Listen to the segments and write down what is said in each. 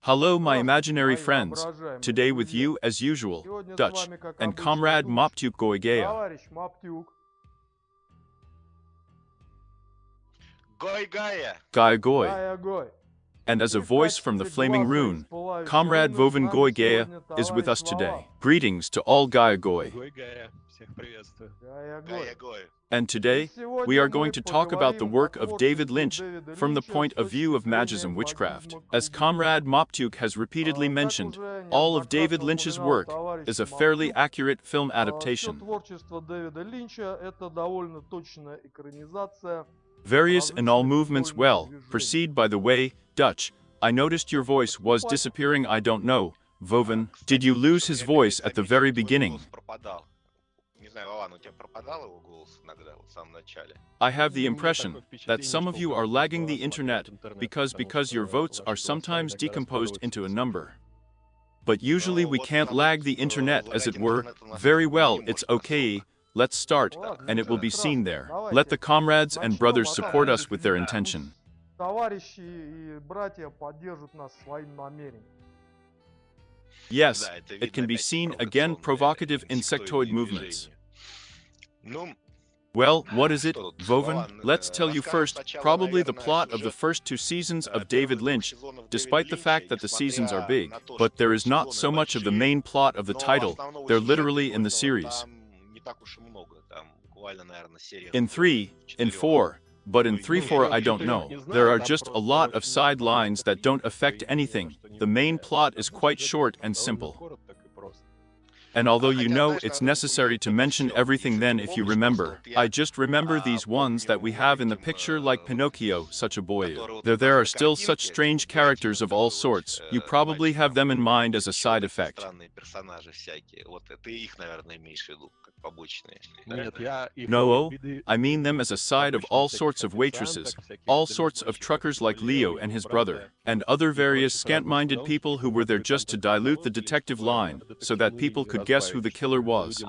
Hello, my imaginary friends. Today with you, as usual, Dutch and comrade Moptuk Goigea. Gaia Goy. And as a voice from the Flaming Rune, comrade Vovan Goigea is with us today. Greetings to all Gaia Goy. And today, we are going to talk about the work of David Lynch from the point of view of magism witchcraft. As comrade Moptuk has repeatedly mentioned, all of David Lynch's work is a fairly accurate film adaptation. Various and all movements well, proceed by the way, Dutch. I noticed your voice was disappearing. I don't know, Vovan, did you lose his voice at the very beginning? I have the impression that some of you are lagging the internet because your votes are sometimes decomposed into a number. But usually we can't lag the internet, as it were. Very well, it's okay. Let's start, and it will be seen there. Let the comrades and brothers support us with their intention. Yes, it can be seen again, provocative insectoid movements. Well, what is it, Vovan? Let's tell you first, probably the plot of the first 2 seasons of David Lynch, despite the fact that the seasons are big. But there is not so much of the main plot of the title, they're literally in the series. In 3, in 4, but in 3-4 I don't know. There are just a lot of side lines that don't affect anything. The main plot is quite short and simple. And although you know it's necessary to mention everything, then if you remember, I just remember these ones that we have in the picture, like Pinocchio, such a boy. There are still such strange characters of all sorts. You probably have them in mind as a side effect. No, I mean them as a side of all sorts of waitresses, all sorts of truckers like Leo and his brother, and other various scant-minded people who were there just to dilute the detective line, so that people could guess who the killer was.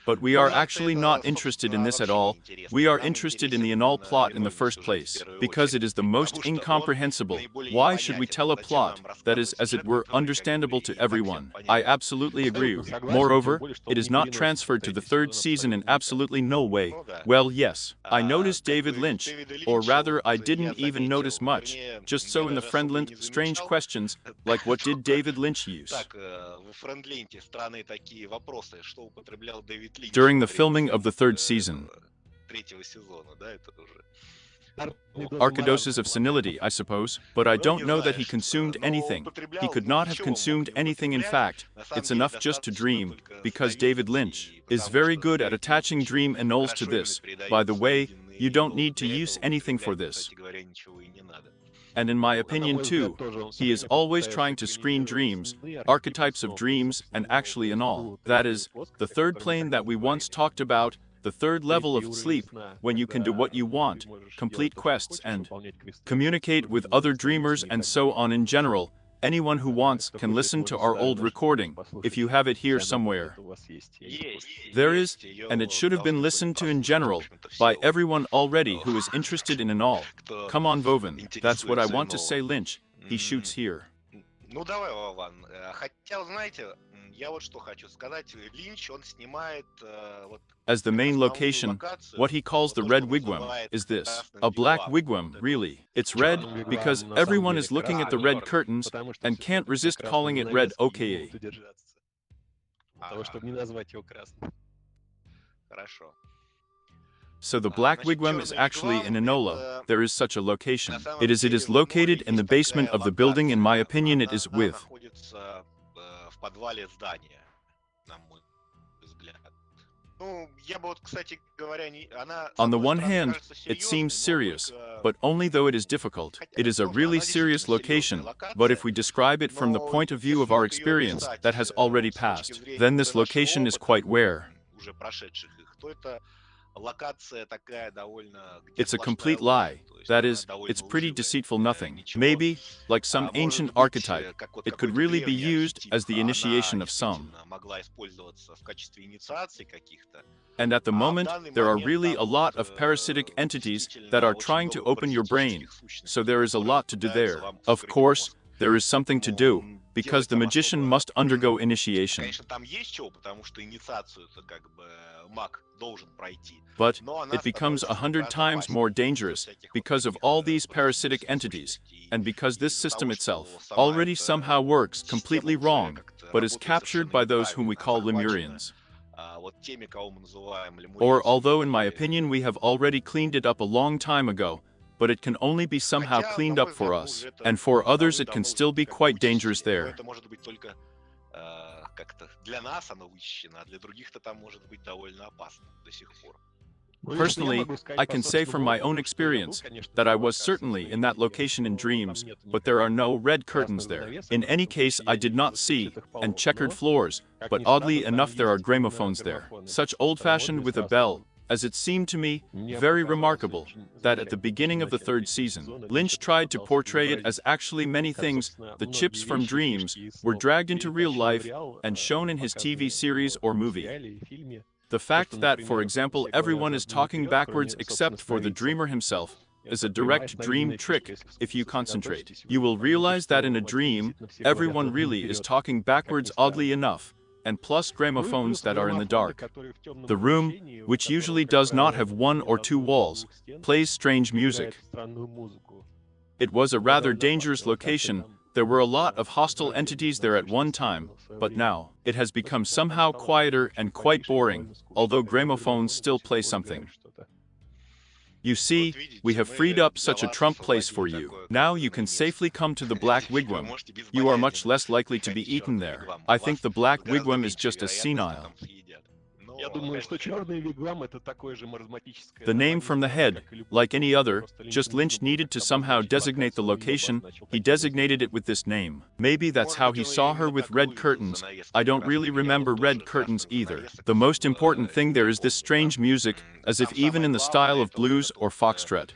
But we are actually not interested in this at all. We are interested in the annul plot in the first place, because it is the most incomprehensible. Why should we tell a plot that is, as it were, understandable to everyone? I absolutely agree. Moreover, it is not transferred to the 3rd season in absolutely no way. Well, yes, I noticed David Lynch, or rather I didn't even notice much, just so in the Friendlint, strange questions, like what did David Lynch use? During the filming of the 3rd season. Archidoses of senility, I suppose, but I don't know that he consumed anything. He could not have consumed anything. In fact, it's enough just to dream, because David Lynch is very good at attaching dream annuls to this. By the way, you don't need to use anything for this. And in my opinion too, he is always trying to screen dreams, archetypes of dreams, and actually annul. That is, the 3rd plane that we once talked about, the 3rd level of sleep, when you can do what you want, complete quests and communicate with other dreamers and so on in general. Anyone who wants can listen to our old recording, if you have it here somewhere. There is, and it should have been listened to in general, by everyone already who is interested in annul. Come on, Vovan, that's what I want to say. Lynch, he shoots here. As the main location, what he calls the red wigwam is this. A black wigwam, really. It's red because everyone is looking at the red curtains and can't resist calling it red, okay? So the black wigwam is actually in Enola. There is such a location. It is located in the basement of the building. In my opinion, it is with. On the one hand, it seems serious, but only though it is difficult. It is a really serious location, but if we describe it from the point of view of our experience that has already passed, then this location is quite where. It's a complete lie. That is, it's pretty deceitful. Nothing. Maybe, like some ancient archetype, it could really be used as the initiation of some. And at the moment, there are really a lot of parasitic entities that are trying to open your brain, so there is a lot to do there. Of course, There is something to do, because the magician must undergo initiation. But it becomes 100 times more dangerous because of all these parasitic entities, and because this system itself already somehow works completely wrong, but is captured by those whom we call Lemurians. Or although in my opinion we have already cleaned it up a long time ago, but it can only be somehow cleaned up for us, and for others it can still be quite dangerous there. Personally, I can say from my own experience that I was certainly in that location in dreams, but there are no red curtains there. In any case, I did not see, and checkered floors, but oddly enough there are gramophones there. Such old-fashioned with a bell, as it seemed to me, very remarkable, that at the beginning of the third season, Lynch tried to portray it as actually many things, the chips from dreams, were dragged into real life and shown in his TV series or movie. The fact that, for example, everyone is talking backwards except for the dreamer himself is a direct dream trick. If you concentrate, you will realize that in a dream, everyone really is talking backwards oddly enough, and plus gramophones that are in the dark. The room, which usually does not have 1 or 2 walls, plays strange music. It was a rather dangerous location. There were a lot of hostile entities there at one time, but now it has become somehow quieter and quite boring, although gramophones still play something. You see, we have freed up such a trump place for you. Now you can safely come to the Black Wigwam. You are much less likely to be eaten there. I think the Black Wigwam is just as senile. The name from the head, like any other, just Lynch needed to somehow designate the location, he designated it with this name. Maybe that's how he saw her with red curtains. I don't really remember red curtains either. The most important thing there is this strange music, as if even in the style of blues or foxtrot.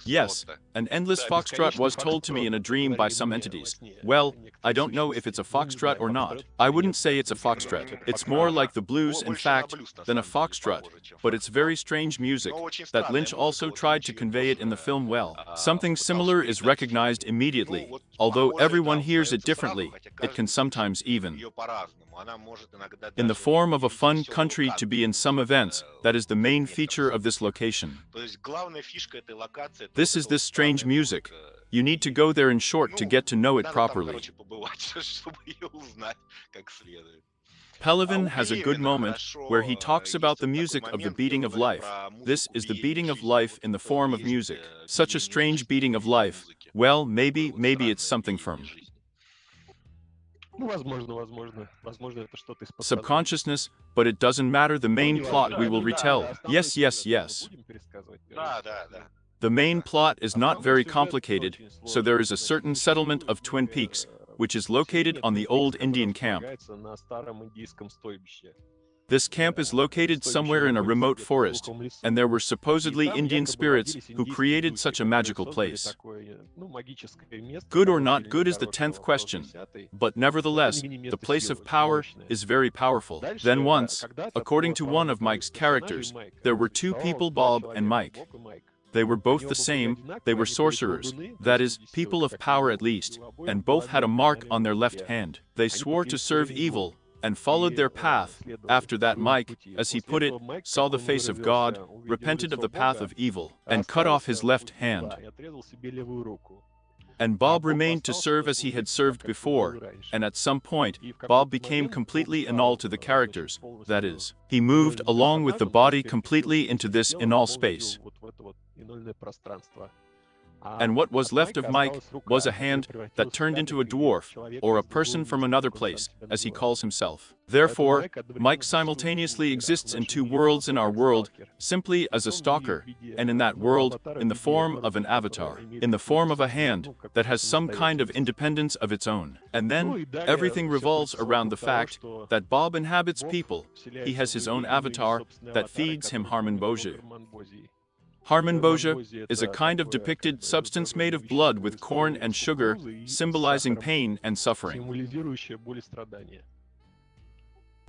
Yes, an endless foxtrot was told to me in a dream by some entities. Well, I don't know if it's a foxtrot or not. I wouldn't say it's a foxtrot. It's more like the blues, in fact, than a foxtrot. But it's very strange music, that Lynch also tried to convey it in the film well. Something similar is recognized immediately. Although everyone hears it differently, it can sometimes even in the form of a fun country to be in some events. That is the main feature of this location. This is this strange music. You need to go there in short to get to know it properly. Pelivan has a good moment where he talks about the music of the beating of life. This is the beating of life in the form of music. Such a strange beating of life. Well, maybe it's something from subconsciousness, but it doesn't matter. The main plot we will retell. Yes. The main plot is not very complicated, so there is a certain settlement of Twin Peaks, which is located on the old Indian camp. This camp is located somewhere in a remote forest, and there were supposedly Indian spirits who created such a magical place. Good or not good is the 10th question, but nevertheless, the place of power is very powerful. Then once, according to one of Mike's characters, there were 2 people, Bob and Mike. They were both the same, they were sorcerers, that is, people of power at least, and both had a mark on their left hand. They swore to serve evil, and followed their path. After that Mike, as he put it, saw the face of God, repented of the path of evil, and cut off his left hand. And Bob remained to serve as he had served before, and at some point, Bob became completely annulled to the characters, that is, he moved along with the body completely into this innull space. And what was left of Mike was a hand that turned into a dwarf, or a person from another place, as he calls himself. Therefore, Mike simultaneously exists in 2 worlds: in our world, simply as a stalker, and in that world, in the form of an avatar, in the form of a hand that has some kind of independence of its own. And then, everything revolves around the fact that Bob inhabits people. He has his own avatar that feeds him Harmanboja. Harmanboja is a kind of depicted substance made of blood with corn and sugar, symbolizing pain and suffering.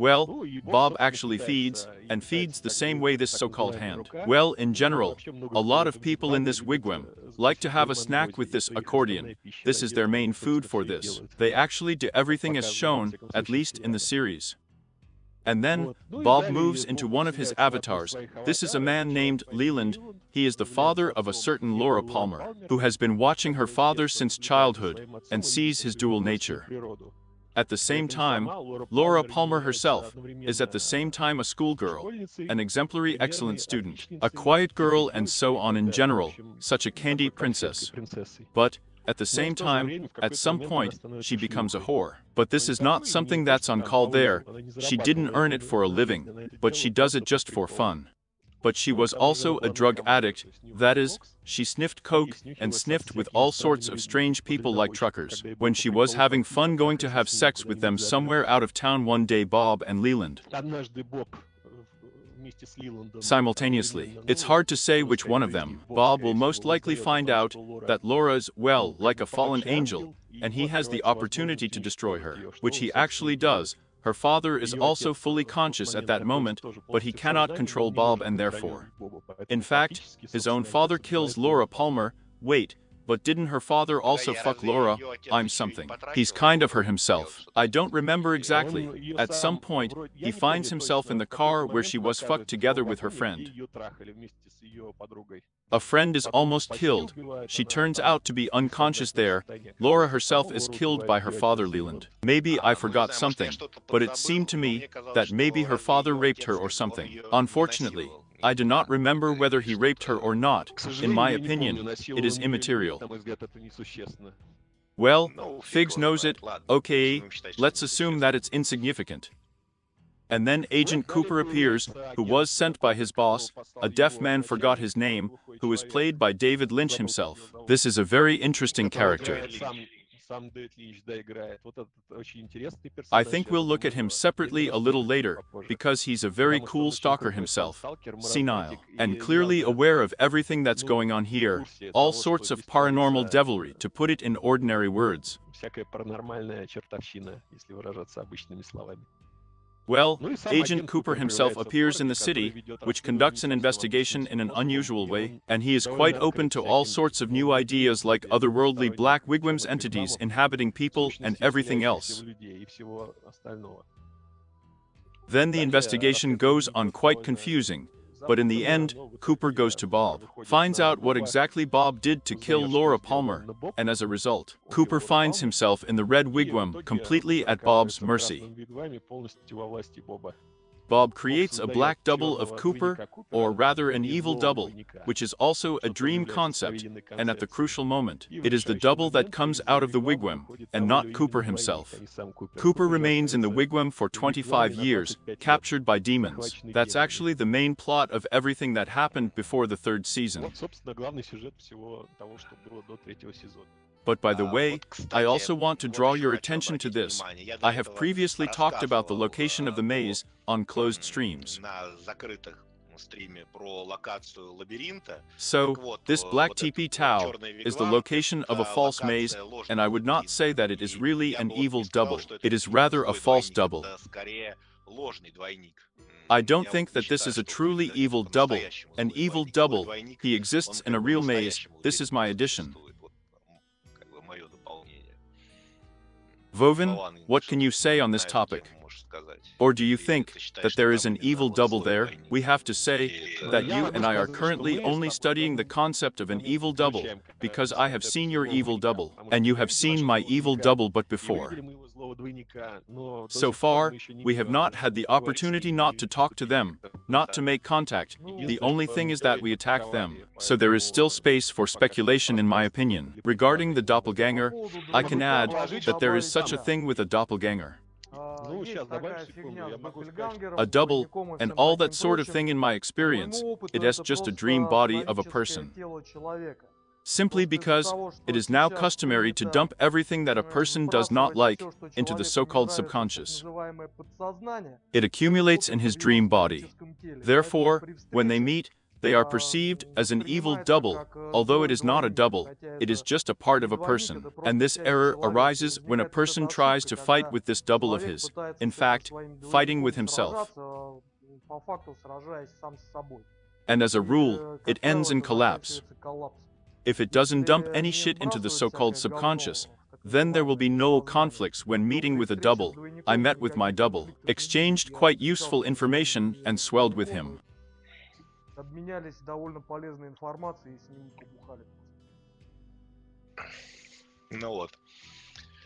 Well, Bob actually feeds, and feeds the same way this so-called hand. Well, in general, a lot of people in this wigwam like to have a snack with this accordion. This is their main food for this. They actually do everything as shown, at least in the series. And then, Bob moves into one of his avatars. This is a man named Leland. He is the father of a certain Laura Palmer, who has been watching her father since childhood, and sees his dual nature. At the same time, Laura Palmer herself is at the same time a schoolgirl, an exemplary excellent student, a quiet girl, and so on in general, such a candy princess. But, at the same time, at some point, she becomes a whore. But this is not something that's on call there. She didn't earn it for a living, but she does it just for fun. But she was also a drug addict, that is, she sniffed coke and sniffed with all sorts of strange people like truckers. When she was having fun going to have sex with them somewhere out of town one day, Bob and Leland simultaneously. It's hard to say which one of them. Bob will most likely find out that Laura's, well, like a fallen angel, and he has the opportunity to destroy her, which he actually does. Her father is also fully conscious at that moment, but he cannot control Bob, and therefore, in fact, his own father kills Laura Palmer. Wait, but didn't her father also fuck Laura? I'm something. He's kind of her himself. I don't remember exactly. At some point, he finds himself in the car where she was fucked together with her friend. A friend is almost killed. She turns out to be unconscious there. Laura herself is killed by her father Leland. Maybe I forgot something, but it seemed to me that maybe her father raped her or something. Unfortunately, I do not remember whether he raped her or not. In my opinion, it is immaterial. Well, Figs knows it. Okay, let's assume that it's insignificant. And then Agent Cooper appears, who was sent by his boss, a deaf man, forgot his name, who is played by David Lynch himself. This is a very interesting character. I think we'll look at him separately a little later, because he's a very cool stalker himself, senile, and clearly aware of everything that's going on here, all sorts of paranormal devilry, to put it in ordinary words. Well, Agent Cooper himself appears in the city, which conducts an investigation in an unusual way, and he is quite open to all sorts of new ideas like otherworldly black wigwams, entities inhabiting people, and everything else. Then the investigation goes on quite confusing, but in the end, Cooper goes to Bob, finds out what exactly Bob did to kill Laura Palmer, and as a result, Cooper finds himself in the red wigwam, completely at Bob's mercy. Bob creates a black double of Cooper, or rather an evil double, which is also a dream concept, and at the crucial moment, it is the double that comes out of the wigwam, and not Cooper himself. Cooper remains in the wigwam for 25 years, captured by demons. That's actually the main plot of everything that happened before the third season. But by the way, I also want to draw your attention to this. I have previously talked about the location of the maze on closed streams. So, this black teepee Tau is the location of a false maze, and I would not say that it is really an evil double. It is rather a false double. I don't think that this is a truly evil double. An evil double, he exists in a real maze. This is my addition. Vovan, what can you say on this topic? Or do you think that there is an evil double there? We have to say that you and I are currently only studying the concept of an evil double, because I have seen your evil double, and you have seen my evil double but before. So far, we have not had the opportunity not to talk to them, not to make contact. The only thing is that we attack them. So there is still space for speculation, in my opinion. Regarding the doppelganger, I can add that there is such a thing with a doppelganger. A double, and all that sort of thing. In my experience, it is just a dream body of a person. Simply because it is now customary to dump everything that a person does not like into the so-called subconscious. It accumulates in his dream body. Therefore, when they meet, They are perceived as an evil double, although it is not a double, it is just a part of a person. And this error arises when a person tries to fight with this double of his, in fact, fighting with himself. And as a rule, it ends in collapse. If it doesn't dump any shit into the so-called subconscious, then there will be no conflicts when meeting with a double. I met with my double, exchanged quite useful information, and swelled with him.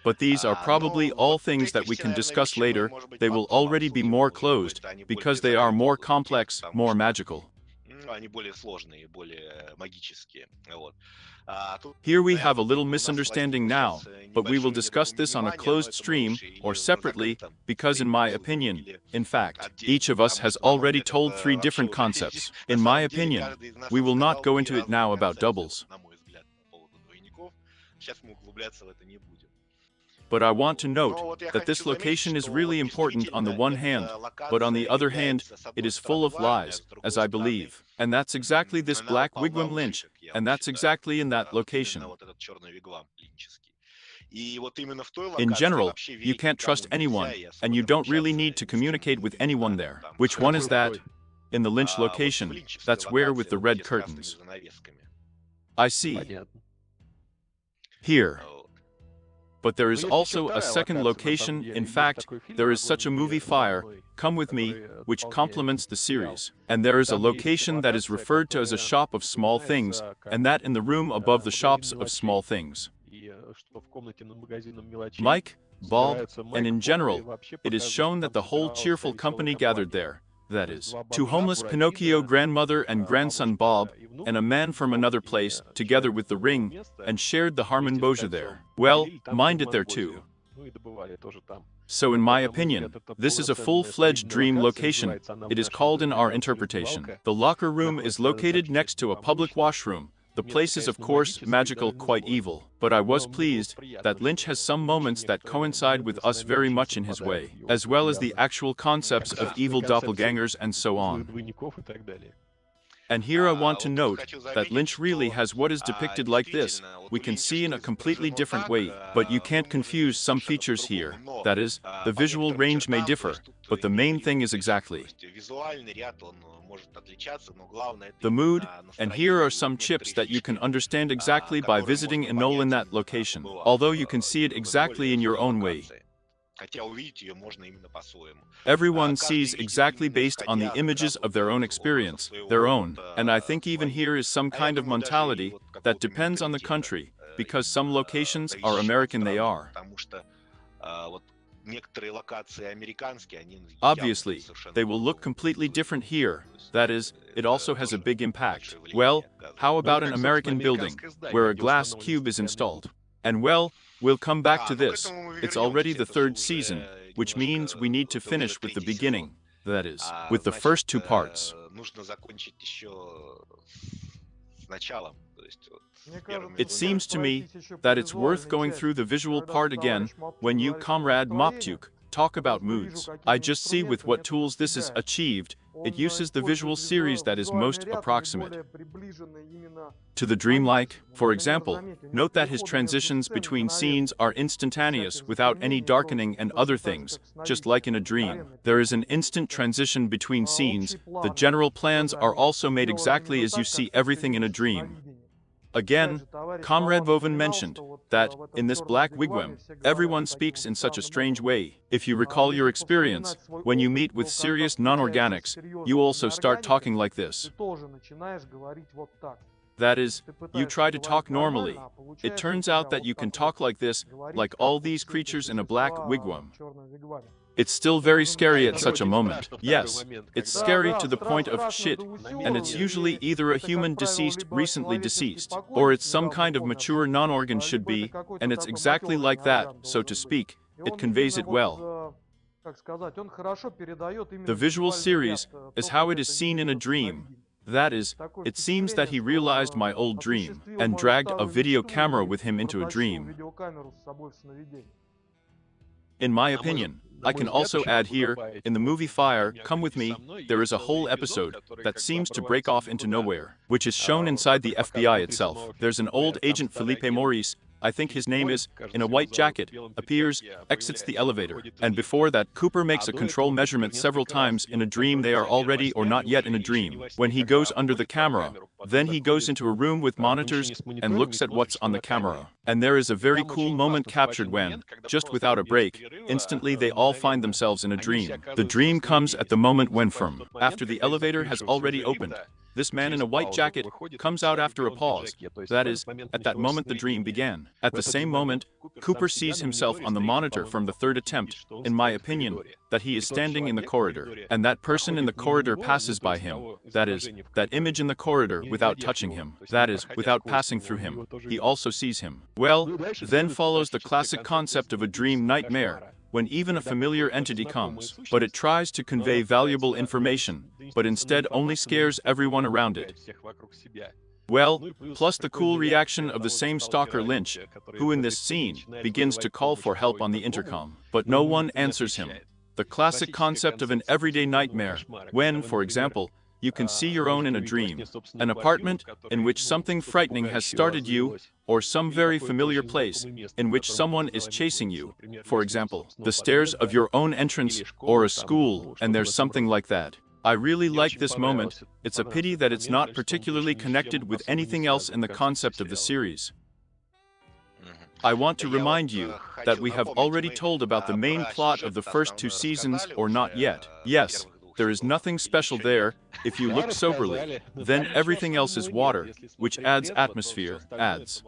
But these are probably all things that we can discuss later. They will already be more closed, because they are more complex, more magical. Here we have a little misunderstanding now, but we will discuss this on a closed stream, or separately, because in my opinion, in fact, each of us has already told 3 different concepts. In my opinion, we will not go into it now about doubles. But I want to note that this location is really important on the one hand, but on the other hand, it is full of lies, as I believe. And that's exactly this black wigwam Lynch, and that's exactly in that location. In general, you can't trust anyone, and you don't really need to communicate with anyone there. Which one is that? In the Lynch location, that's where with the red curtains. I see. Here. But there is also a second location. In fact, there is such a movie Fire, Come With Me, which complements the series. And there is a location that is referred to as a shop of small things, and that in the room above the shops of small things. Mike, Bob, and in general, it is shown that the whole cheerful company gathered there. That is, 2 homeless Pinocchio grandmother and grandson Bob, and a man from another place, together with the ring, and shared the Harmon Boja there. Well, mind it there too. So in my opinion, this is a full-fledged dream location. It is called in our interpretation. The locker room is located next to a public washroom. The place is of course magical, quite evil, but I was pleased that Lynch has some moments that coincide with us very much in his way, as well as the actual concepts of evil doppelgangers and so on. And here I want to note that Lynch really has what is depicted like this, we can see in a completely different way, but you can't confuse some features here. That is, the visual range may differ, but the main thing is exactly the mood, and here are some chips that you can understand exactly by visiting Enol in that location, although you can see it exactly in your own way. Everyone sees exactly based on the images of their own experience, their own, and I think even here is some kind of mentality that depends on the country, because some locations are American they are. Obviously, they will look completely different here, that is, it also has a big impact. Well, how about an American building, where a glass cube is installed? And well, we'll come back to this. It's already the 3rd season, which means we need to finish with the beginning, that is, with the first 2 parts. It seems to me that it's worth going through the visual part again when you, Comrade Moptuk, talk about moods. I just see with what tools this is achieved. It uses the visual series that is most approximate to the dreamlike. For example, note that his transitions between scenes are instantaneous without any darkening and other things, just like in a dream. There is an instant transition between scenes. The general plans are also made exactly as you see everything in a dream. Again, Comrade Vovan mentioned that, in this black wigwam, everyone speaks in such a strange way. If you recall your experience, when you meet with serious non-organics, you also start talking like this. That is, you try to talk normally. It turns out that you can talk like this, like all these creatures in a black wigwam. It's still very scary at such a moment. Yes, it's scary to the point of shit, and it's usually either a human deceased, recently deceased, or it's some kind of mature non-organ should be, and it's exactly like that, so to speak. It conveys it well. The visual series is how it is seen in a dream. That is, it seems that he realized my old dream, and dragged a video camera with him into a dream. In my opinion, I can also add here, in the movie Fire, Come With Me, there is a whole episode that seems to break off into nowhere, which is shown inside the FBI itself. There's an old agent, Felipe Maurice, I think his name is, in a white jacket, appears, exits the elevator. And before that, Cooper makes a control measurement several times in a dream they are already or not yet in a dream. When he goes under the camera, then he goes into a room with monitors and looks at what's on the camera. And there is a very cool moment captured when, just without a break, instantly they all find themselves in a dream. The dream comes at the moment when after the elevator has already opened. This man in a white jacket comes out after a pause. That is, at that moment the dream began. At the same moment, Cooper sees himself on the monitor from the third attempt, in my opinion, that he is standing in the corridor, and that person in the corridor passes by him. That is, that image in the corridor without touching him. That is, without passing through him. He also sees him. Well, then follows the classic concept of a dream nightmare, when even a familiar entity comes, but it tries to convey valuable information, but instead only scares everyone around it. Well, plus the cool reaction of the same stalker Lynch, who in this scene begins to call for help on the intercom, but no one answers him. The classic concept of an everyday nightmare, when, for example, you can see your own in a dream, an apartment in which something frightening has started you, or some very familiar place in which someone is chasing you, for example, the stairs of your own entrance or a school, and there's something like that. I really like this moment. It's a pity that it's not particularly connected with anything else in the concept of the series. I want to remind you that we have already told about the main plot of the first 2 seasons, or not yet. Yes, there is nothing special there. If you look soberly, then everything else is water, which adds atmosphere, adds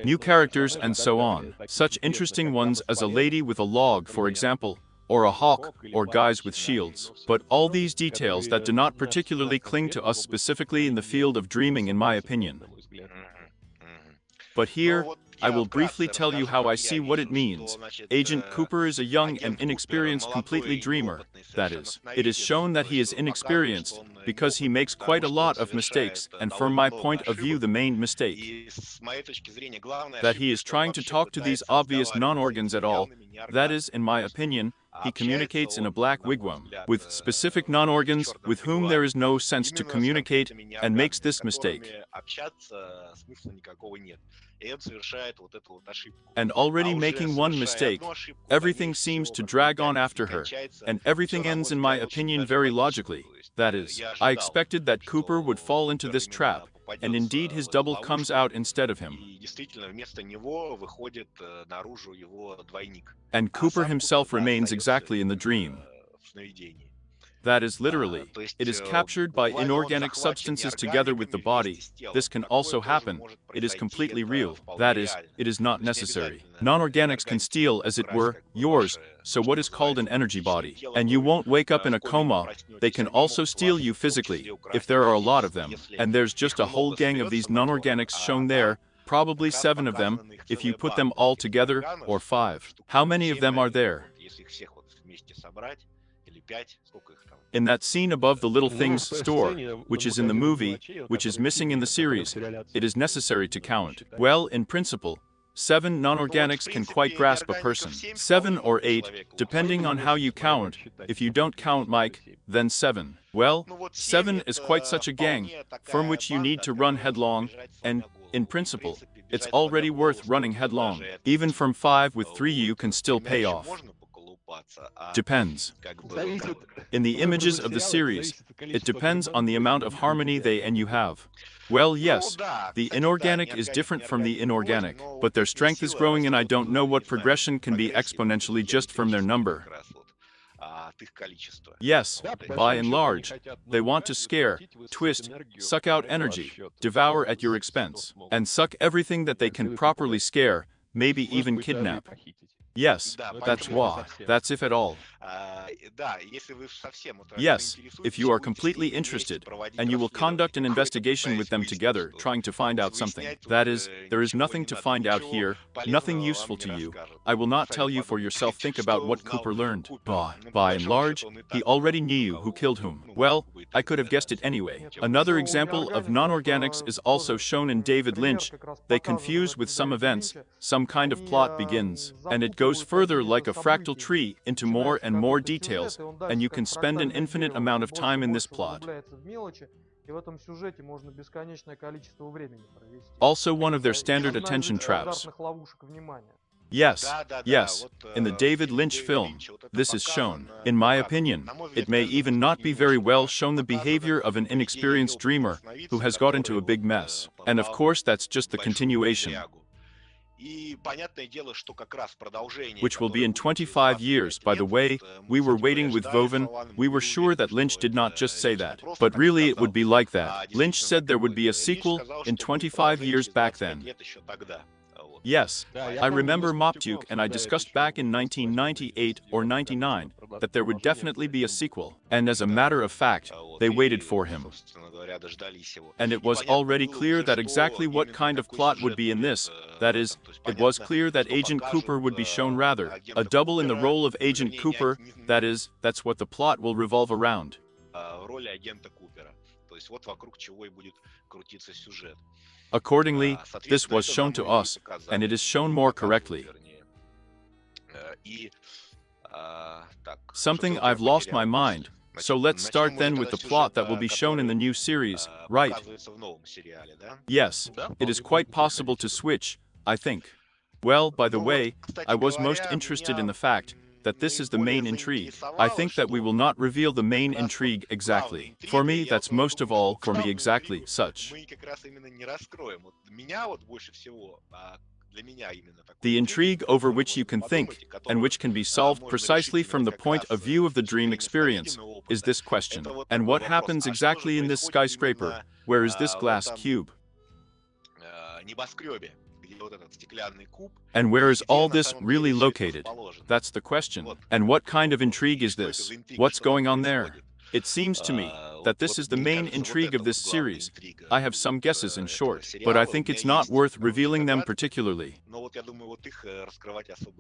new characters and so on. Such interesting ones as a lady with a log, for example, or a hawk, or guys with shields. But all these details that do not particularly cling to us specifically in the field of dreaming, in my opinion. But here, I will briefly tell you how I see what it means. Agent Cooper is a young and inexperienced completely dreamer. That is, it is shown that he is inexperienced because he makes quite a lot of mistakes, and from my point of view the main mistake, that he is trying to talk to these obvious non-organs at all. That is, in my opinion, he communicates in a black wigwam with specific non-organs with whom there is no sense to communicate, and makes this mistake. And already making one mistake, everything seems to drag on after her, and everything ends, in my opinion, very logically. That is, I expected that Cooper would fall into this trap, and indeed his double comes out instead of him. And Cooper himself remains exactly in the dream. That is literally, it is captured by inorganic substances together with the body. This can also happen. It is completely real. That is, it is not necessary. Non-organics can steal, as it were, yours, so what is called an energy body. And you won't wake up in a coma. They can also steal you physically, if there are a lot of them. And there's just a whole gang of these non-organics shown there, probably 7 of them, if you put them all together, or 5. How many of them are there? In that scene above the little things store, which is in the movie, which is missing in the series, it is necessary to count. Well, in principle, 7 non-organics can quite grasp a person. 7 or 8, depending on how you count. If you don't count Mike, then 7. Well, 7 is quite such a gang, from which you need to run headlong, and, in principle, it's already worth running headlong. Even from 5 with 3 you can still pay off. Depends. In the images of the series, it depends on the amount of harmony they and you have. Well, yes, the inorganic is different from the inorganic, but their strength is growing, and I don't know what progression can be exponentially just from their number. Yes, by and large, they want to scare, twist, suck out energy, devour at your expense, and suck everything that they can properly scare, maybe even kidnap. Yes, that's why. That's if at all. Yes, if you are completely interested, and you will conduct an investigation with them together, trying to find out something. That is, there is nothing to find out here, nothing useful to you. I will not tell you for yourself. Think about what Cooper learned. By and large, he already knew who killed whom. Well, I could have guessed it anyway. Another example of non-organics is also shown in David Lynch. They confuse with some events, some kind of plot begins, and it goes further like a fractal tree into more and more details, and you can spend an infinite amount of time in this plot. Also one of their standard attention traps. Yes, in the David Lynch film, this is shown. In my opinion, it may even not be very well shown the behavior of an inexperienced dreamer who has got into a big mess. And of course that's just the continuation, which will be in 25 years. By the way, we were waiting with Vovan. We were sure that Lynch did not just say that, but really it would be like that. Lynch said there would be a sequel in 25 years back then. Yes, I remember Moptuk and I discussed back in 1998 or 99 that there would definitely be a sequel, and as a matter of fact, they waited for him. And it was already clear that exactly what kind of plot would be in this. That is, it was clear that Agent Cooper would be shown, rather, a double in the role of Agent Cooper. That is, that's what the plot will revolve around. Accordingly, this was shown to us, and it is shown more correctly. Something I've lost my mind, so let's start then with the plot that will be shown in the new series, right? Yes, it is quite possible to switch, I think. Well, by the way, I was most interested in the fact that this is the main intrigue. I think that we will not reveal the main intrigue exactly. For me, that's most of all, for me exactly, such. The intrigue over which you can think, and which can be solved precisely from the point of view of the dream experience, is this question. And what happens exactly in this skyscraper? Where is this glass cube? And where is all this really located? That's the question. And what kind of intrigue is this? What's going on there? It seems to me that this is the main intrigue of this series. I have some guesses in short, but I think it's not worth revealing them particularly.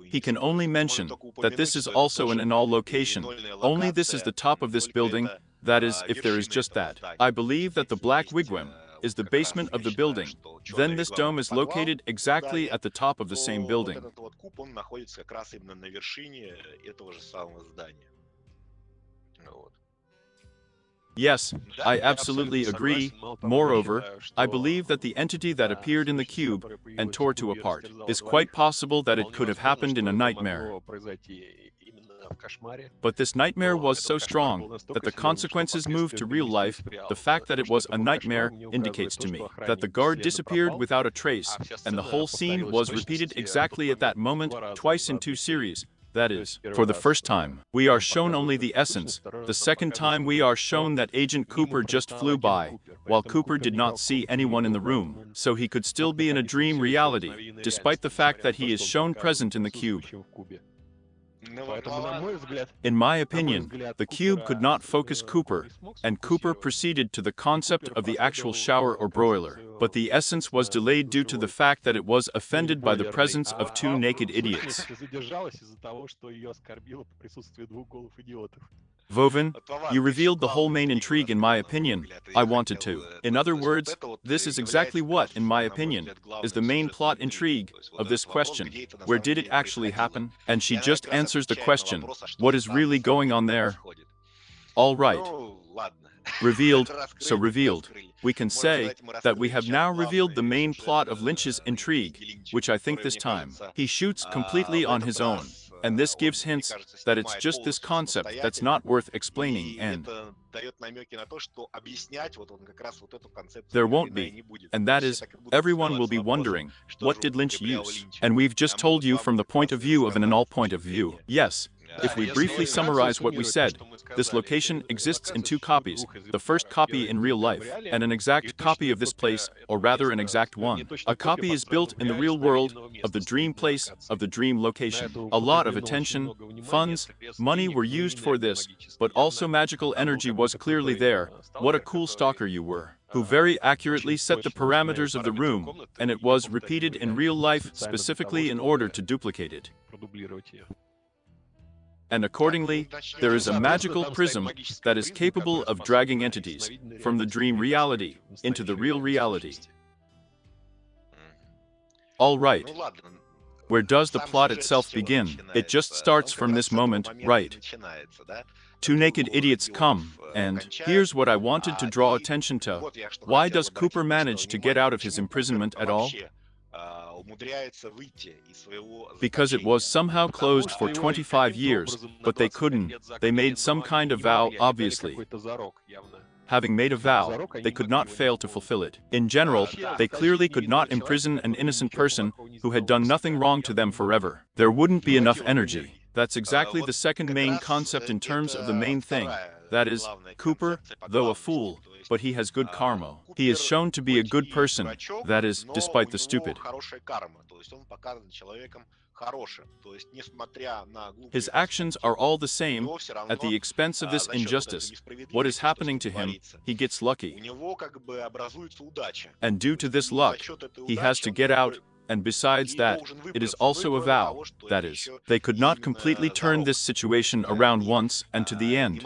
He can only mention that this is also an all location. Only this is the top of this building, that is, if there is just that. I believe that the black wigwam is the basement of the building. Then this dome is located exactly at the top of the same building. Yes, I absolutely agree. Moreover, I believe that the entity that appeared in the cube and tore two apart is quite possible that it could have happened in a nightmare. But this nightmare was so strong that the consequences moved to real life. The fact that it was a nightmare indicates to me that the guard disappeared without a trace, and the whole scene was repeated exactly at that moment, twice in two series. That is, for the first time, we are shown only the essence. The second time we are shown that Agent Cooper just flew by, while Cooper did not see anyone in the room, so he could still be in a dream reality, despite the fact that he is shown present in the cube. In my opinion, the cube could not focus Cooper, and Cooper proceeded to the concept of the actual shower or broiler, but the essence was delayed due to the fact that it was offended by the presence of two naked idiots. Vovan, you revealed the whole main intrigue in my opinion. I wanted to. In other words, this is exactly what, in my opinion, is the main plot intrigue of this question. Where did it actually happen? And she just answers the question, what is really going on there? All right. Revealed, so revealed. We can say that we have now revealed the main plot of Lynch's intrigue, which I think this time he shoots completely on his own. And this gives hints that it's just this concept that's not worth explaining, and there won't be. And that is, everyone will be wondering, what did Lynch use? And we've just told you from the point of view of an all point of view. Yes, If we briefly summarize what we said, this location exists in two copies, the first copy in real life, and an exact copy of this place, or rather an exact one. A copy is built in the real world, of the dream place, of the dream location. A lot of attention, funds, money were used for this, but also magical energy was clearly there. What a cool stalker you were, who very accurately set the parameters of the room, and it was repeated in real life specifically in order to duplicate it. And accordingly, there is a magical prism that is capable of dragging entities from the dream reality into the real reality. All right. Where does the plot itself begin? It just starts from this moment, right? Two naked idiots come, and here's what I wanted to draw attention to. Why does Cooper manage to get out of his imprisonment at all? Because it was somehow closed for 25 years, but they couldn't. They made some kind of vow, obviously. Having made a vow, they could not fail to fulfill it. In general, they clearly could not imprison an innocent person who had done nothing wrong to them forever. There wouldn't be enough energy. That's exactly the second main concept in terms of the main thing. That is, Cooper, though a fool, but he has good karma. He is shown to be a good person, that is, despite the stupid. His actions are all the same, at the expense of this injustice. What is happening to him, he gets lucky. And due to this luck, he has to get out. And besides that, it is also a vow, that is, they could not completely turn this situation around once and to the end.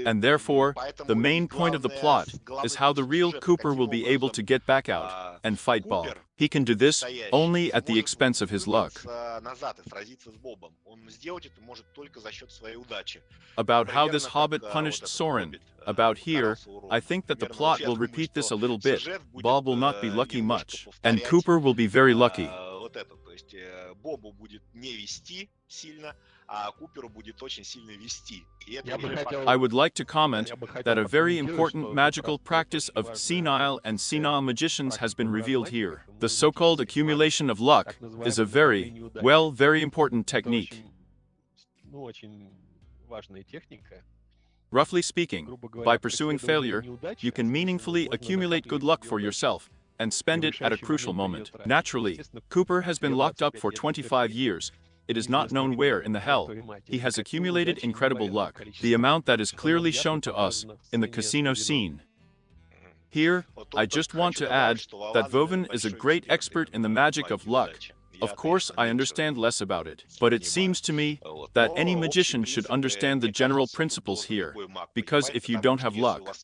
And therefore, the main point of the plot is how the real Cooper will be able to get back out and fight Bob. He can do this only at the expense of his luck. About how this hobbit punished Soren, about here, I think that the plot will repeat this a little bit. Bob will not be lucky much, and Cooper will be very lucky. I would like to comment that a very important magical practice of senile and senile magicians has been revealed here. The so-called accumulation of luck is a very important technique. Roughly speaking, by pursuing failure, you can meaningfully accumulate good luck for yourself and spend it at a crucial moment. Naturally, Cooper has been locked up for 25 years. It is not known where in the hell he has accumulated incredible luck, the amount that is clearly shown to us in the casino scene. Here, I just want to add that Vovan is a great expert in the magic of luck. Of course, I understand less about it, but it seems to me that any magician should understand the general principles here, because if you don't have luck,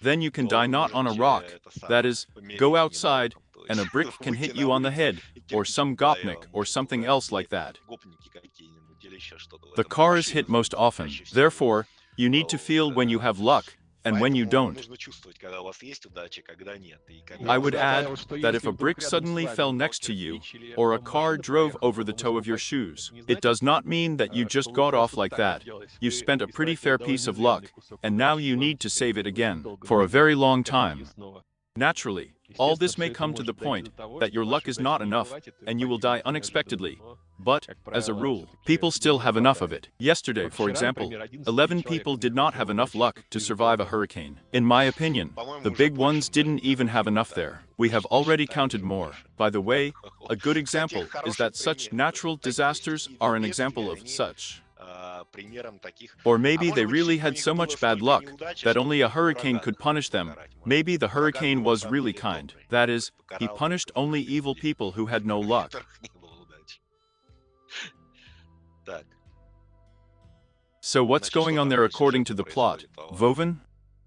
then you can die not on a rock, that is, go outside, and a brick can hit you on the head, or some gopnik, or something else like that. The car is hit most often. Therefore, you need to feel when you have luck, and when you don't. I would add that if a brick suddenly fell next to you, or a car drove over the toe of your shoes, it does not mean that you just got off like that. You spent a pretty fair piece of luck, and now you need to save it again, for a very long time. Naturally, all this may come to the point that your luck is not enough, and you will die unexpectedly. But, as a rule, people still have enough of it. Yesterday, for example, 11 people did not have enough luck to survive a hurricane. In my opinion, the big ones didn't even have enough there. We have already counted more. By the way, a good example is that such natural disasters are an example of such. Or maybe they really had so much bad luck that only a hurricane could punish them. Maybe the hurricane was really kind. That is, he punished only evil people who had no luck. So what's going on there according to the plot, Vovan?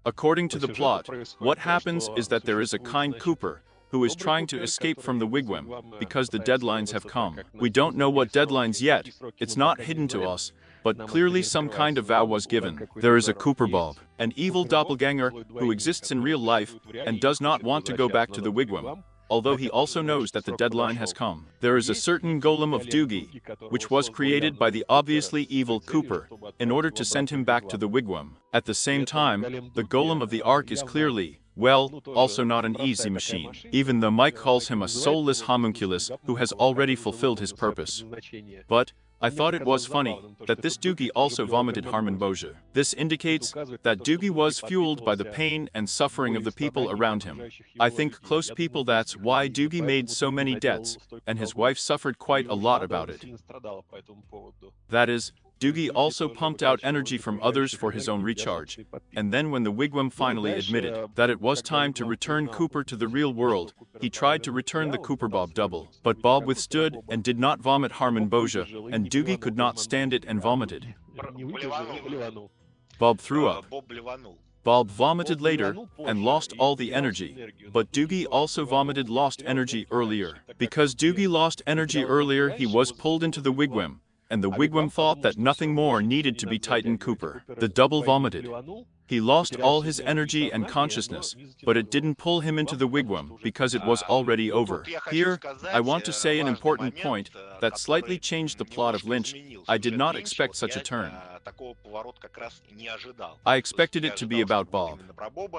According to the plot, what happens is that there is a kind Cooper who is trying to escape from the wigwam because the deadlines have come. We don't know what deadlines yet, it's not hidden to us, but clearly some kind of vow was given. There is a Cooper Bob, an evil doppelganger who exists in real life and does not want to go back to the wigwam, although he also knows that the deadline has come. There is a certain golem of Dooch, which was created by the obviously evil Cooper, in order to send him back to the wigwam. At the same time, the golem of the Ark is clearly Well, also not an easy machine, even though Mike calls him a soulless homunculus who has already fulfilled his purpose. But I thought it was funny that this Doogie also vomited Harmonboja. This indicates that Doogie was fueled by the pain and suffering of the people around him. I think close people, that's why Doogie made so many deaths, and his wife suffered quite a lot about it. That is, Doogie also pumped out energy from others for his own recharge, and then when the wigwam finally admitted that it was time to return Cooper to the real world, he tried to return the Cooper Bob double. But Bob withstood and did not vomit Harmonboja, and Doogie could not stand it and vomited. Bob threw up. Bob vomited later and lost all the energy, but Doogie also vomited lost energy earlier. Because Doogie lost energy earlier, he was pulled into the wigwam, and the wigwam thought that nothing more needed to be tightened Cooper. The double vomited. He lost all his energy and consciousness, but it didn't pull him into the wigwam because it was already over. Here, I want to say an important point that slightly changed the plot of Lynch. I did not expect such a turn. I expected it to be about Bob.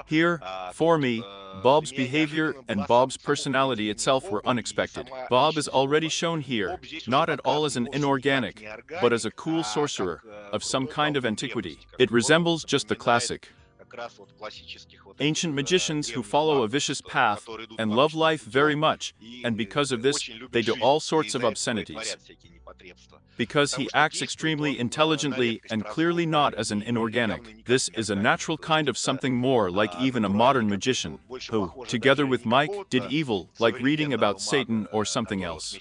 Here, for me, Bob's behavior and Bob's personality itself were unexpected. Bob is already shown here, not at all as an inorganic, but as a cool sorcerer of some kind of antiquity. It resembles just the classic ancient magicians who follow a vicious path and love life very much, and because of this, they do all sorts of obscenities. Because he acts extremely intelligently and clearly not as an inorganic, this is a natural kind of something more like even a modern magician, who, together with Mike, did evil, like reading about Satan or something else.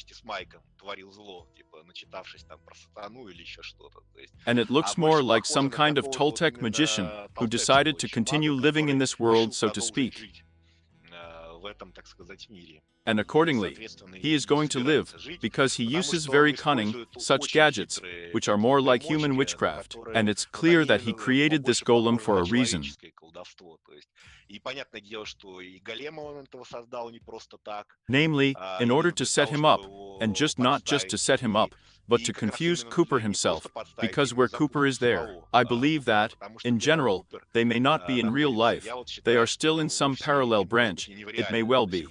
And it looks more like some kind of Toltec magician who decided to continue living in this world, so to speak. And accordingly, he is going to live, because he uses very cunning, such gadgets, which are more like human witchcraft, and it's clear that he created this golem for a reason. Namely, in order to set him up, and not just to set him up, but to confuse Cooper himself, because where Cooper is there. I believe that, in general, they may not be in real life, they are still in some parallel branch, it may well be.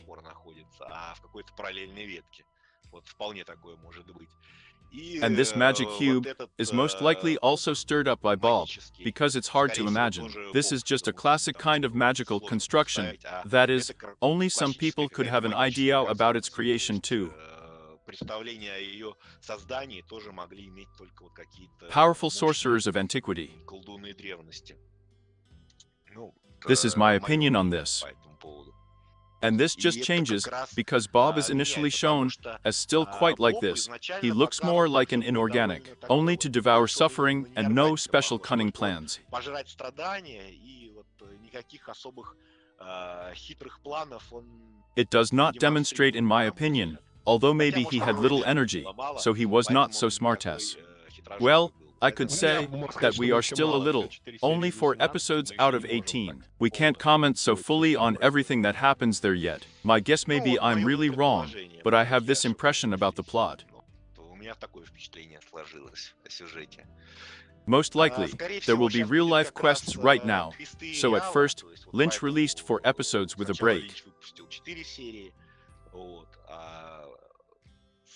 And this magic cube is most likely also stirred up by Bob, because it's hard to imagine. This is just a classic kind of magical construction, that is, only some people could have an idea about its creation too. Powerful sorcerers of antiquity. This is my opinion on this. And this just changes, because Bob is initially shown as still quite like this. He looks more like an inorganic, only to devour suffering and no special cunning plans. It does not demonstrate, in my opinion, although maybe he had little energy, so he was not so smartass. Well, I could say that we are still a little, only 4 episodes out of 18. We can't comment so fully on everything that happens there yet. My guess may be I'm really wrong, but I have this impression about the plot. Most likely, there will be real-life quests right now, so at first, Lynch released 4 episodes with a break.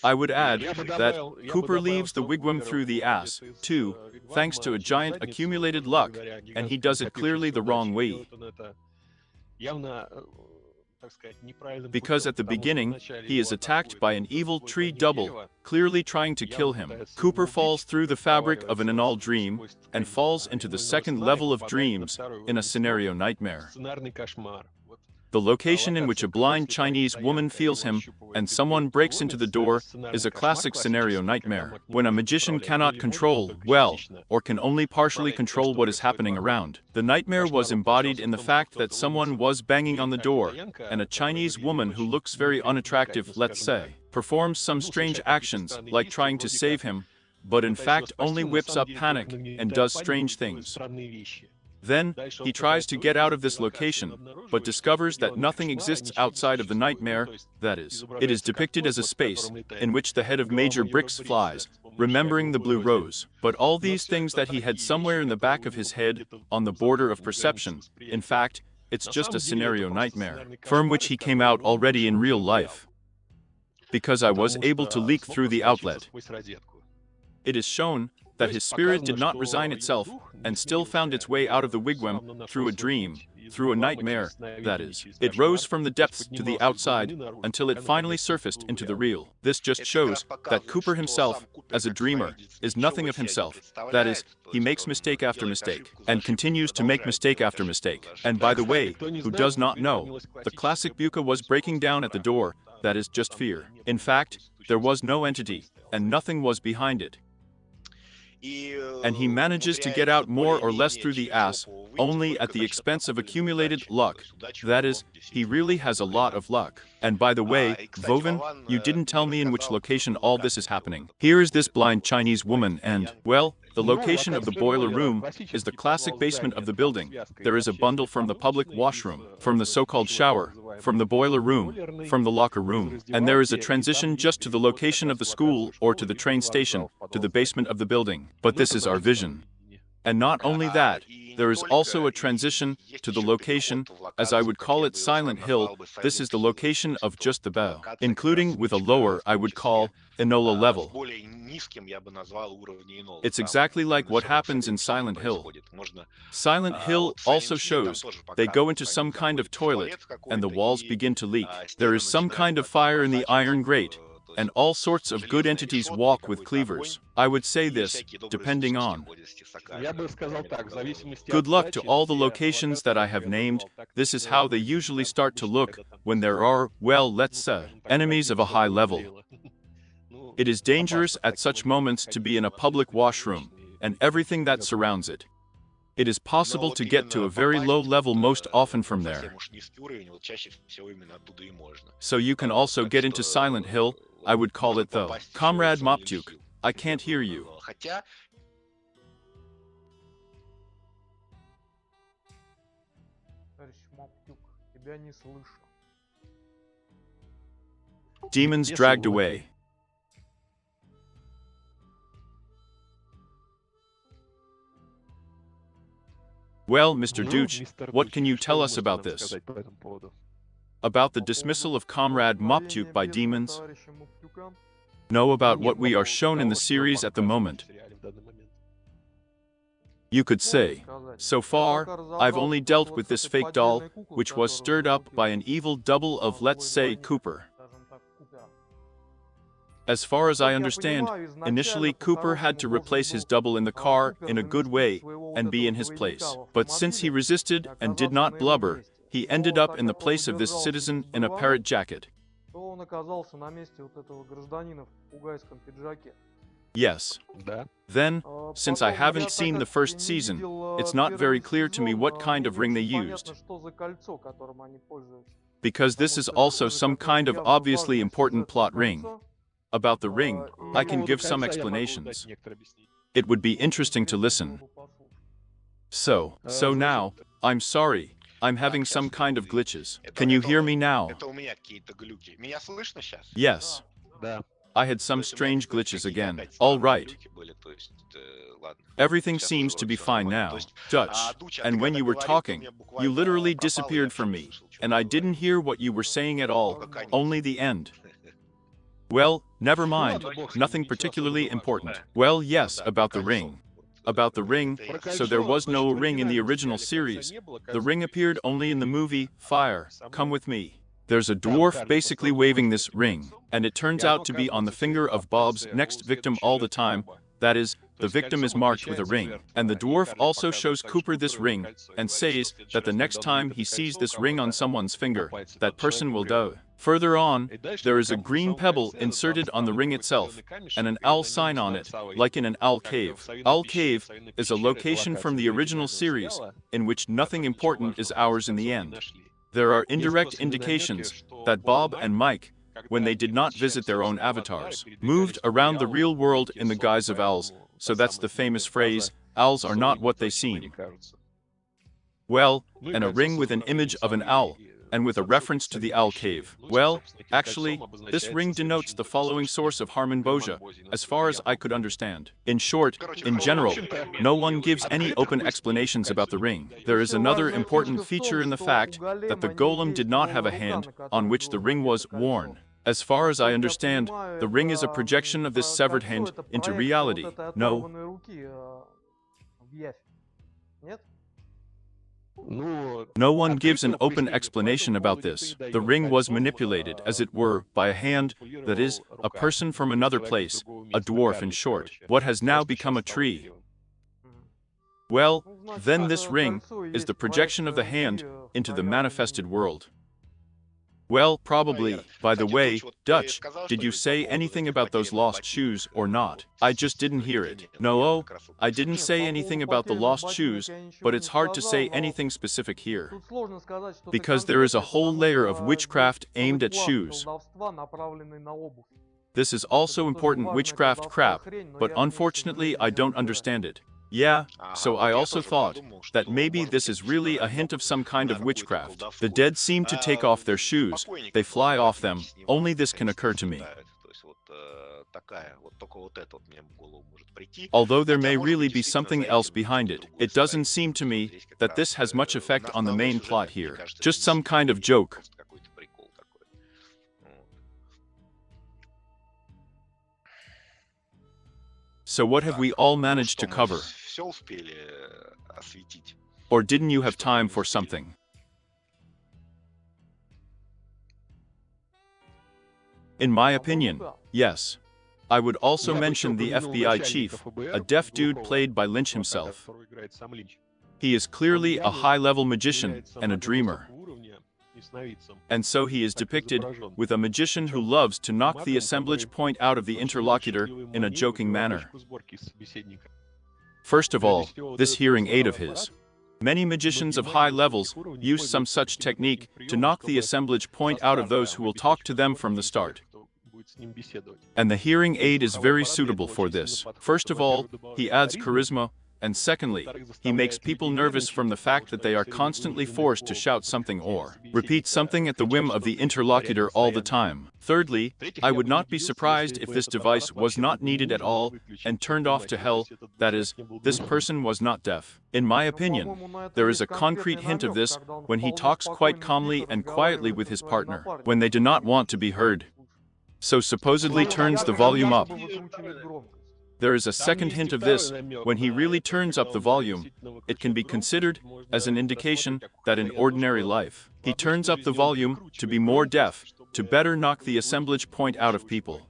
I would add that Cooper leaves the wigwam through the ass, too, thanks to a giant accumulated luck, and he does it clearly the wrong way. Because at the beginning, he is attacked by an evil tree double, clearly trying to kill him. Cooper falls through the fabric of an anal dream, and falls into the second level of dreams, in a scenario nightmare. The location in which a blind Chinese woman feels him, and someone breaks into the door, is a classic scenario nightmare, when a magician cannot control, well, or can only partially control what is happening around. The nightmare was embodied in the fact that someone was banging on the door, and a Chinese woman who looks very unattractive, let's say, performs some strange actions, like trying to save him, but in fact only whips up panic, and does strange things. Then, he tries to get out of this location, but discovers that nothing exists outside of the nightmare, that is, it is depicted as a space, in which the head of Major Bricks flies, remembering the blue rose. But all these things that he had somewhere in the back of his head, on the border of perception, in fact, It's just a scenario nightmare, from which he came out already in real life. Because I was able to leak through the outlet. It is shown that his spirit did not resign itself and still found its way out of the wigwam through a dream, through a nightmare, that is. It rose from the depths to the outside until it finally surfaced into the real. This just shows that Cooper himself, as a dreamer, is nothing of himself. That is, he makes mistake after mistake, and continues to make mistake after mistake. And by the way, who does not know, the classic Buka was breaking down at the door, that is just fear. In fact, there was no entity, and nothing was behind it. And he manages to get out more or less through the ass, only at the expense of accumulated luck. That is, he really has a lot of luck. And by the way, Vovan, you didn't tell me in which location all this is happening. Here is this blind Chinese woman and, well, the location of the boiler room is the classic basement of the building. There is a bundle from the public washroom, from the so-called shower, from the boiler room, from the locker room, and there is a transition just to the location of the school or to the train station, to the basement of the building. But this is our vision. And not only that, there is also a transition to the location, as I would call it Silent Hill. This is the location of just the bow, including with a lower, I would call, Enola level. It's exactly like what happens in Silent Hill. Silent Hill also shows they go into some kind of toilet, and the walls begin to leak. There is some kind of fire in the iron grate, and all sorts of good entities walk with cleavers. I would say this, depending on. Good luck to all the locations that I have named. This is how they usually start to look when there are, well, let's say, enemies of a high level. It is dangerous at such moments to be in a public washroom, and everything that surrounds it. It is possible to get to a very low level most often from there. So you can also get into Silent Hill, I would call it though. Comrade Moptuk, I can't hear you. Demons dragged away. Well, Mr. Dooch, what can you tell us about this? About the dismissal of Comrade Moptuk by demons? Know about what we are shown in the series at the moment. You could say, so far, I've only dealt with this fake doll, which was stirred up by an evil double of, let's say, Cooper. As far as I understand, initially Cooper had to replace his double in the car in a good way and be in his place. But since he resisted and did not blubber, he ended up in the place of this citizen in a parrot jacket. Yes. Then, since I haven't seen the first season, it's not very clear to me what kind of ring they used. Because this is also some kind of obviously important plot ring. About the ring, I can give some explanations. It would be interesting to listen. So now, I'm sorry, I'm having some kind of glitches. Can you hear me now? Yes. I had some strange glitches again. All right. Everything seems to be fine now. Dutch, and when you were talking, you literally disappeared from me, and I didn't hear what you were saying at all, only the end. Well, never mind, nothing particularly important. Well, yes, about the ring. About the ring, so there was no ring in the original series. The ring appeared only in the movie, Fire, Come With Me. There's a dwarf basically waving this ring, and it turns out to be on the finger of Bob's next victim all the time. That is, the victim is marked with a ring, and the dwarf also shows Cooper this ring, and says that the next time he sees this ring on someone's finger, that person will die. Further on, there is a green pebble inserted on the ring itself, and an owl sign on it, like in an owl cave. Owl Cave is a location from the original series, in which nothing important is ours in the end. There are indirect indications that Bob and Mike, when they did not visit their own avatars, moved around the real world in the guise of owls, so that's the famous phrase, owls are not what they seem. Well, and a ring with an image of an owl, and with a reference to the owl cave. Well, actually, this ring denotes the following source of Harmon-Boja, as far as I could understand. In short, in general, no one gives any open explanations about the ring. There is another important feature in the fact that the golem did not have a hand on which the ring was worn. As far as I understand, the ring is a projection of this severed hand into reality. No one gives an open explanation about this. The ring was manipulated, as it were, by a hand, that is, a person from another place, a dwarf in short, what has now become a tree. Well, then this ring is the projection of the hand into the manifested world. Well, probably. By the way, Dutch, did you say anything about those lost shoes or not? I just didn't hear it. No, I didn't say anything about the lost shoes, but it's hard to say anything specific here. Because there is a whole layer of witchcraft aimed at shoes. This is also important witchcraft crap, but unfortunately I don't understand it. Yeah, so I also thought that maybe this is really a hint of some kind of witchcraft. The dead seem to take off their shoes, they fly off them, only this can occur to me. Although there may really be something else behind it, it doesn't seem to me that this has much effect on the main plot here. Just some kind of joke. So what have we all managed to cover? Or didn't you have time for something? In my opinion, yes. I would also mention the FBI chief, a deaf dude played by Lynch himself. He is clearly a high-level magician and a dreamer. And so he is depicted with a magician who loves to knock the assemblage point out of the interlocutor in a joking manner. First of all, this hearing aid of his. Many magicians of high levels use some such technique to knock the assemblage point out of those who will talk to them from the start. And the hearing aid is very suitable for this. First of all, he adds charisma, and secondly, he makes people nervous from the fact that they are constantly forced to shout something or repeat something at the whim of the interlocutor all the time. Thirdly, I would not be surprised if this device was not needed at all and turned off to hell, that is, this person was not deaf. In my opinion, there is a concrete hint of this when he talks quite calmly and quietly with his partner, when they do not want to be heard. So supposedly turns the volume up. There is a second hint of this when he really turns up the volume. It can be considered as an indication that in ordinary life, he turns up the volume to be more deaf, to better knock the assemblage point out of people.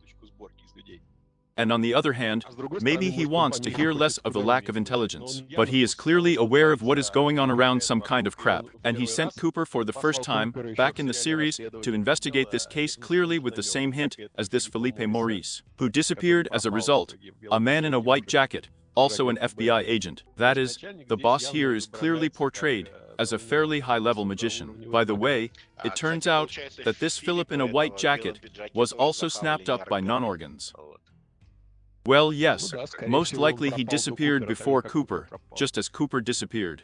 And on the other hand, maybe he wants to hear less of the lack of intelligence. But he is clearly aware of what is going on around some kind of crap. And he sent Cooper for the first time, back in the series, to investigate this case clearly with the same hint as this Felipe Maurice, who disappeared as a result. A man in a white jacket, also an FBI agent. That is, the boss here is clearly portrayed as a fairly high-level magician. By the way, it turns out that this Philip in a white jacket was also snapped up by non-organs. Well, yes, most likely he disappeared before Cooper, just as Cooper disappeared.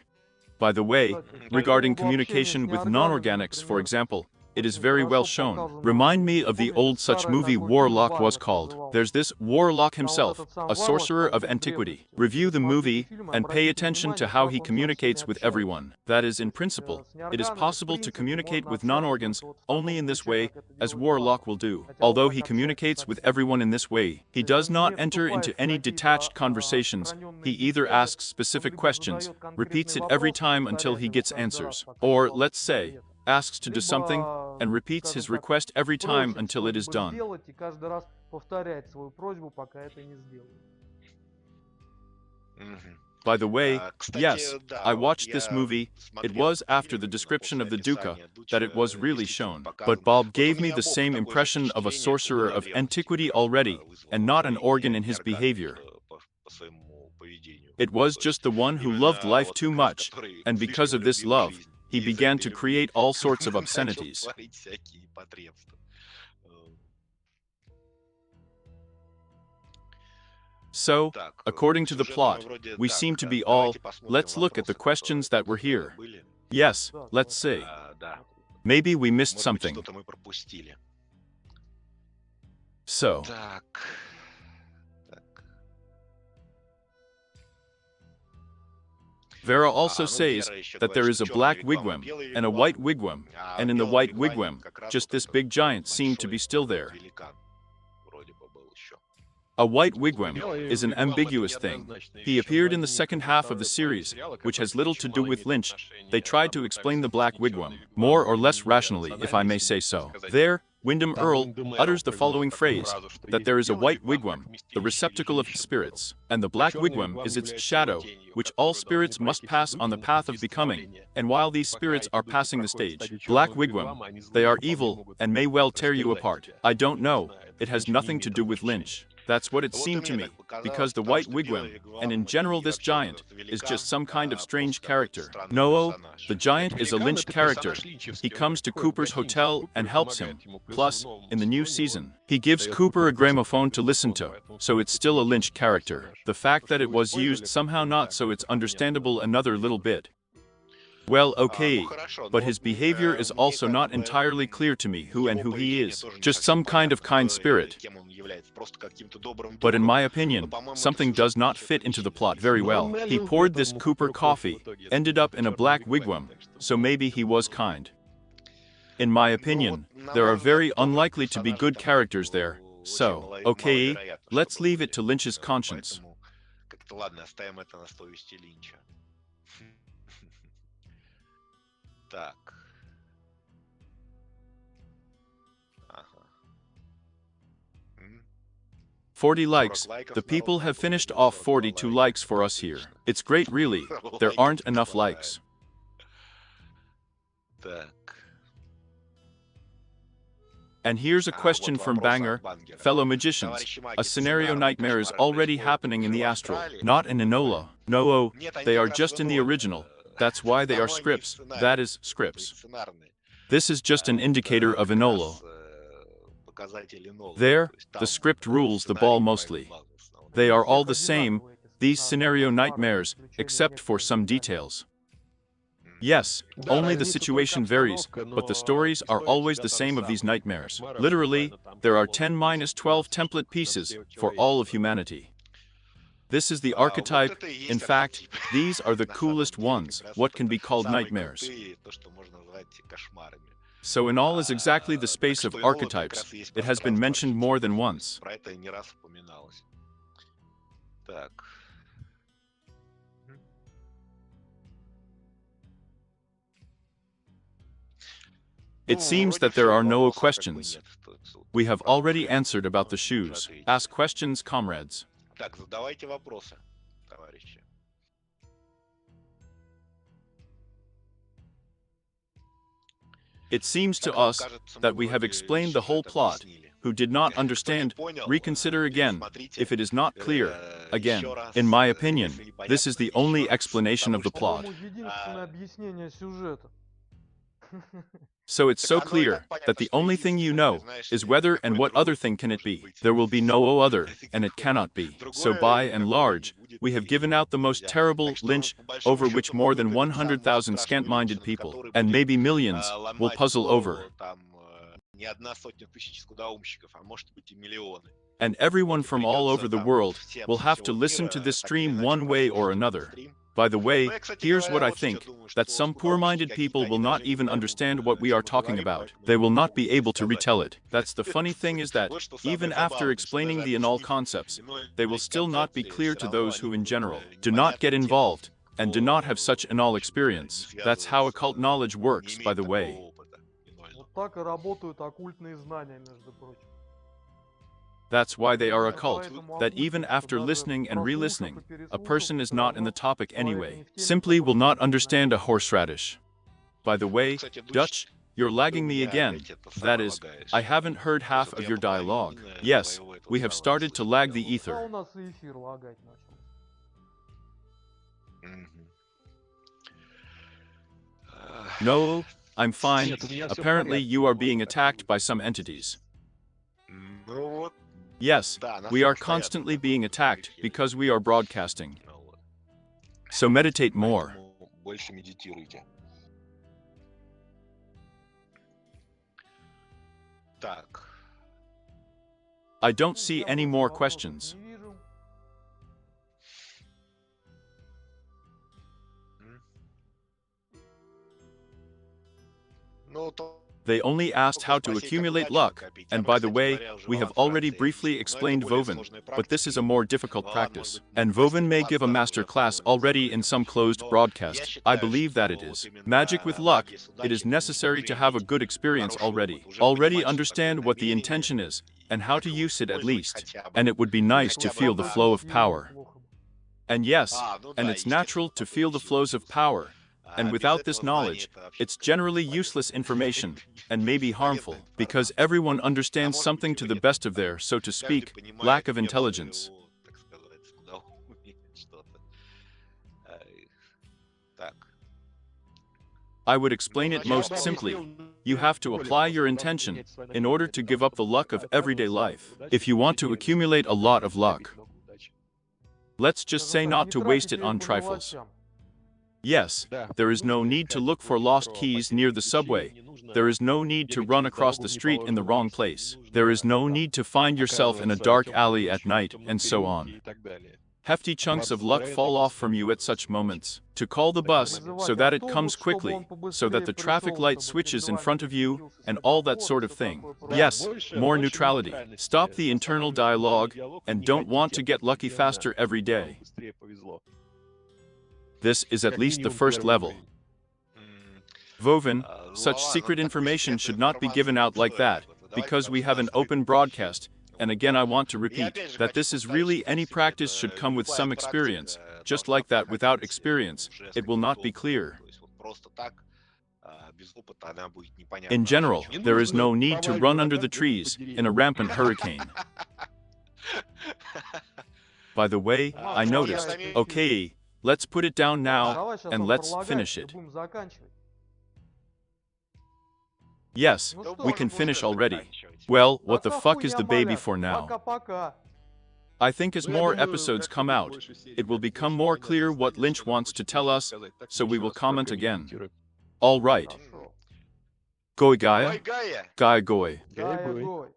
By the way, regarding communication with non-organics, for example, it is very well shown. Remind me of the old such movie Warlock was called. There's this Warlock himself, a sorcerer of antiquity. Review the movie and pay attention to how he communicates with everyone. That is, in principle, it is possible to communicate with non-organs only in this way, as Warlock will do. Although he communicates with everyone in this way, he does not enter into any detached conversations. He either asks specific questions, repeats it every time until he gets answers, or, let's say, asks to do something, and repeats his request every time until it is done. By the way, yes, I watched this movie. It was after the description of the Dooch that it was really shown. But Bob gave me the same impression of a sorcerer of antiquity already, and not an organ in his behavior. It was just the one who loved life too much, and because of this love, he began to create all sorts of obscenities. So, according to the plot, we seem to be all, let's look at the questions that were here. Yes, let's see. Maybe we missed Может быть, something. что-то мы пропустили. So, Так. Vera also says Вера еще that говорит, there что is a черная black реклама, wigwam белая and a реклама, white wigwam, а and in the белом white рекламе wigwam, как раз just вот this этот big giant seemed to большой be still there. великан вроде бы был еще. A white wigwam is an ambiguous thing. He appeared in the second half of the series, which has little to do with Lynch. They tried to explain the black wigwam, more or less rationally, if I may say so. There, Wyndham Earle utters the following phrase, that there is a white wigwam, the receptacle of spirits, and the black wigwam is its shadow, which all spirits must pass on the path of becoming, and while these spirits are passing the stage, black wigwam, they are evil and may well tear you apart. I don't know, it has nothing to do with Lynch. That's what it seemed to me, because the white wigwam, and in general this giant, is just some kind of strange character. No, the giant is a Lynch character. He comes to Cooper's hotel and helps him. Plus, in the new season, he gives Cooper a gramophone to listen to, so it's still a Lynch character. The fact that it was used somehow not so it's understandable another little bit. Well, okay, but his behavior is also not entirely clear to me who he is. Just some kind of kind spirit. But in my opinion, something does not fit into the plot very well. He poured this Cooper coffee, ended up in a black wigwam, so maybe he was kind. In my opinion, there are very unlikely to be good characters there, so, okay, let's leave it to Lynch's conscience. Так. 40 likes. The people have finished off 42 likes for us here. It's great really. There aren't enough likes. And here's a question from Banger, fellow magicians. A scenario nightmare is already happening in the astral, not in Enola. No, they are just in the original. That's why they are scripts, that is, scripts. This is just an indicator of Enola. There, the script rules the ball mostly. They are all the same, these scenario nightmares, except for some details. Yes, only the situation varies, but the stories are always the same of these nightmares. Literally, there are 10-12 template pieces for all of humanity. This is the archetype. In fact, these are the coolest ones, what can be called nightmares. So in all is exactly the space of archetypes. It has been mentioned more than once. It seems that there are no questions. We have already answered about the shoes. Ask questions, comrades. Так, задавайте вопросы, товарищи. It seems to us that we have explained the whole plot. Who did not understand, reconsider again. If it is not clear, again. In my opinion, this is the only explanation of the plot. So it's so clear that the only thing you know is whether and what other thing can it be. There will be no other, and it cannot be. So by and large, we have given out the most terrible Lynch over which more than 100,000 scant-minded people, and maybe millions, will puzzle over. And everyone from all over the world will have to listen to this stream one way or another. By the way, here's what I think, that some poor-minded people will not even understand what we are talking about. They will not be able to retell it. That's the funny thing is that, even after explaining the Anal concepts, they will still not be clear to those who in general do not get involved, and do not have such Anal experience. That's how occult knowledge works, by the way. That's why they are occult, that even after listening and re-listening, a person is not in the topic anyway, simply will not understand a horseradish. By the way, Dutch, you're lagging me again. That is, I haven't heard half of your dialogue. Yes, we have started to lag the ether. No, I'm fine. Apparently you are being attacked by some entities. Yes, we are constantly being attacked because we are broadcasting. So meditate more. Так. I don't see any more questions. Не вижу. Ну, то They only asked how to accumulate luck, and by the way, we have already briefly explained Vovan, but this is a more difficult practice. And Vovan may give a master class already in some closed broadcast. I believe that it is. Magic with luck, it is necessary to have a good experience already. Already understand what the intention is, and how to use it at least. And it would be nice to feel the flow of power. And yes, and it's natural to feel the flows of power. And without this knowledge, it's generally useless information, and may be harmful, because everyone understands something to the best of their, so to speak, lack of intelligence. I would explain it most simply. You have to apply your intention in order to give up the luck of everyday life. If you want to accumulate a lot of luck, let's just say not to waste it on trifles. Yes, there is no need to look for lost keys near the subway. There is no need to run across the street in the wrong place. There is no need to find yourself in a dark alley at night, and so on. Hefty chunks of luck fall off from you at such moments. To call the bus, so that it comes quickly, so that the traffic light switches in front of you, and all that sort of thing. Yes, more neutrality. Stop the internal dialogue, and don't want to get lucky faster every day. This is at least the first level. Vovan, such secret information should not be given out like that, because we have an open broadcast, and again I want to repeat, that this is really any practice should come with some experience, just like that without experience, it will not be clear. In general, there is no need to run under the trees in a rampant hurricane. By the way, I noticed, okay, let's put it down now, and let's finish it. Yes, we can finish already. Well, what the fuck is the baby for now? I think as more episodes come out, it will become more clear what Lynch wants to tell us, so we will comment again. All right. Goi Gaia? Gaia Goi. Гая, Гой.